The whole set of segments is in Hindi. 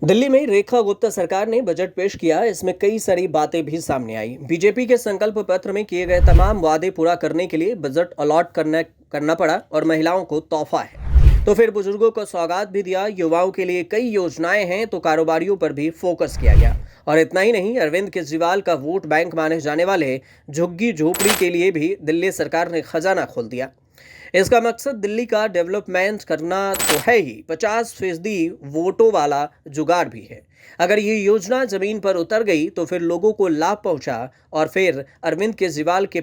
दिल्ली में रेखा गुप्ता सरकार ने बजट पेश किया। इसमें कई सारी बातें भी सामने आई। बीजेपी के संकल्प पत्र में किए गए तमाम वादे पूरा करने के लिए बजट अलॉट करना पड़ा और महिलाओं को तोहफा है तो फिर बुजुर्गों को सौगात भी दिया। युवाओं के लिए कई योजनाएं हैं तो कारोबारियों पर भी फोकस किया गया। और इतना ही नहीं, अरविंद केजरीवाल का वोट बैंक माने जाने वाले झुग्गी झोपड़ी के लिए भी दिल्ली सरकार ने खजाना खोल दिया। इसका मकसद दिल्ली का डेवलपमेंट करना तो है ही, 50% वोटों वाला जुगाड़ भी है। अगर ये योजना जमीन पर उतर गई तो फिर लोगों को लाभ पहुंचा और फिर अरविंद केजरीवाल के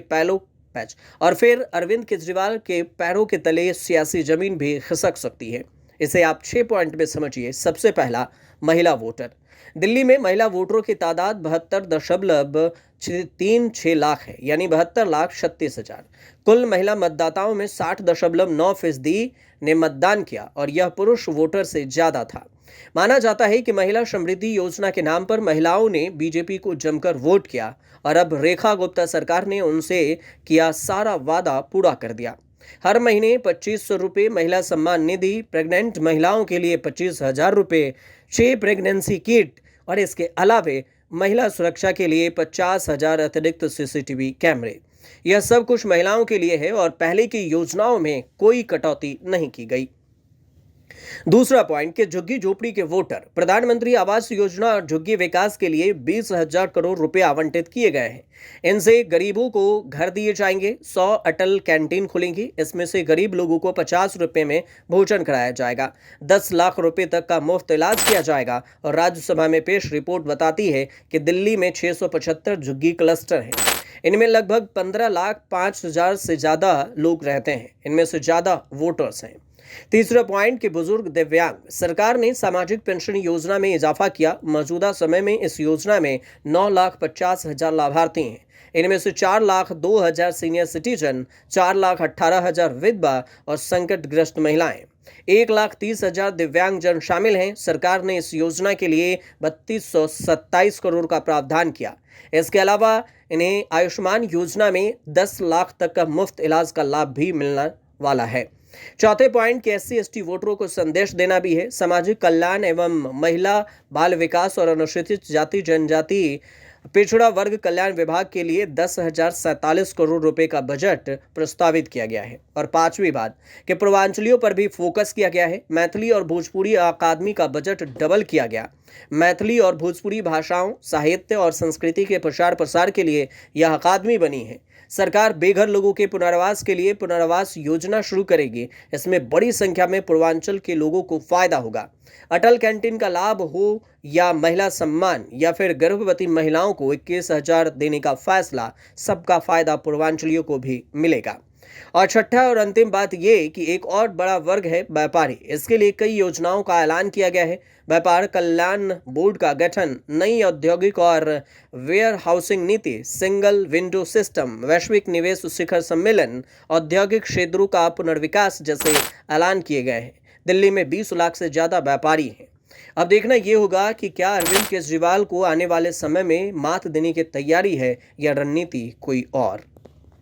पैरों के तले सियासी जमीन भी खिसक सकती है। इसे आप 6 पॉइंट में समझिए। सबसे पहला, महिला वोटर। दिल्ली में महिला वोटरों की तादाद 72.36 लाख है, यानी 72,36,000। कुल महिला मतदाताओं में 60.9% ने मतदान किया और यह पुरुष वोटर से ज्यादा था। माना जाता है कि महिला समृद्धि योजना के नाम पर महिलाओं ने बीजेपी को जमकर वोट किया और अब रेखा गुप्ता सरकार ने उनसे किया सारा वादा पूरा कर दिया। हर महीने 2500 रुपये महिला सम्मान निधि, प्रेग्नेंट महिलाओं के लिए 25,000 रुपये, 6 प्रेगनेंसी किट और इसके अलावे महिला सुरक्षा के लिए 50,000 अतिरिक्त सीसीटीवी कैमरे। यह सब कुछ महिलाओं के लिए है और पहले की योजनाओं में कोई कटौती नहीं की गई। दूसरा पॉइंट कि झुग्गी झोपड़ी के वोटर। प्रधानमंत्री आवास योजना और झुग्गी विकास के लिए 20,000 करोड़ रुपए आवंटित किए गए हैं। इनसे गरीबों को घर दिए जाएंगे। 100 अटल कैंटीन खुलेंगी। इसमें से गरीब लोगों को 50 रुपए में भोजन कराया जाएगा। 10 लाख रुपए तक का मुफ्त इलाज किया जाएगा। और राज्यसभा में पेश रिपोर्ट बताती है कि दिल्ली में 675 झुग्गी क्लस्टर हैं। इनमें लगभग 15,05,000 से ज्यादा लोग रहते हैं। इनमें से ज्यादा वोटर्स हैं। तीसरा पॉइंट कि बुजुर्ग दिव्यांग। सरकार ने सामाजिक पेंशन योजना में इजाफा किया। मौजूदा समय में इस योजना में 9,50,000 लाभार्थी हैं। इनमें से 4,02,000 सीनियर सिटीजन, 4,18,000 विधवा और संकटग्रस्त महिलाएं, 1,30,000 दिव्यांगजन शामिल हैं। सरकार ने इस योजना के लिए 3,227 करोड़ का प्रावधान किया। इसके अलावा इन्हें आयुष्मान योजना में 10 लाख तक का मुफ्त इलाज का लाभ भी मिलने वाला है। चौथे पॉइंट के SC/ST वोटरों को संदेश देना भी है। सामाजिक कल्याण एवं महिला बाल विकास और अनुसूचित जाति जनजाति पिछड़ा वर्ग कल्याण विभाग के लिए 10,047 करोड़ रुपए का बजट प्रस्तावित किया गया है। और पांचवी बात कि पूर्वांचलियों पर भी फोकस किया गया है। मैथिली और भोजपुरी अकादमी का बजट डबल किया गया। मैथिली और भोजपुरी भाषाओं, साहित्य और संस्कृति के प्रचार प्रसार के लिए यह अकादमी बनी है। सरकार बेघर लोगों के पुनर्वास के लिए पुनर्वास योजना शुरू करेगी। इसमें बड़ी संख्या में पूर्वांचल के लोगों को फायदा होगा। अटल कैंटीन का लाभ हो या महिला सम्मान या फिर गर्भवती महिलाओं को 21,000 देने का फैसला, सबका फायदा पूर्वांचलियों को भी मिलेगा। और छठा और अंतिम बात ये कि एक और बड़ा वर्ग है व्यापारी। इसके लिए कई योजनाओं का ऐलान किया गया है। व्यापार कल्याण बोर्ड का गठन, नई औद्योगिक और वेयर हाउसिंग नीति, सिंगल विंडो सिस्टम, वैश्विक निवेश शिखर सम्मेलन, औद्योगिक क्षेत्रों का पुनर्विकास जैसे ऐलान किए गए हैं। दिल्ली में 20 लाख से ज्यादा व्यापारी हैं। अब देखना यह होगा कि क्या अरविंद केजरीवाल को आने वाले समय में मात देने की तैयारी है या रणनीति कोई और।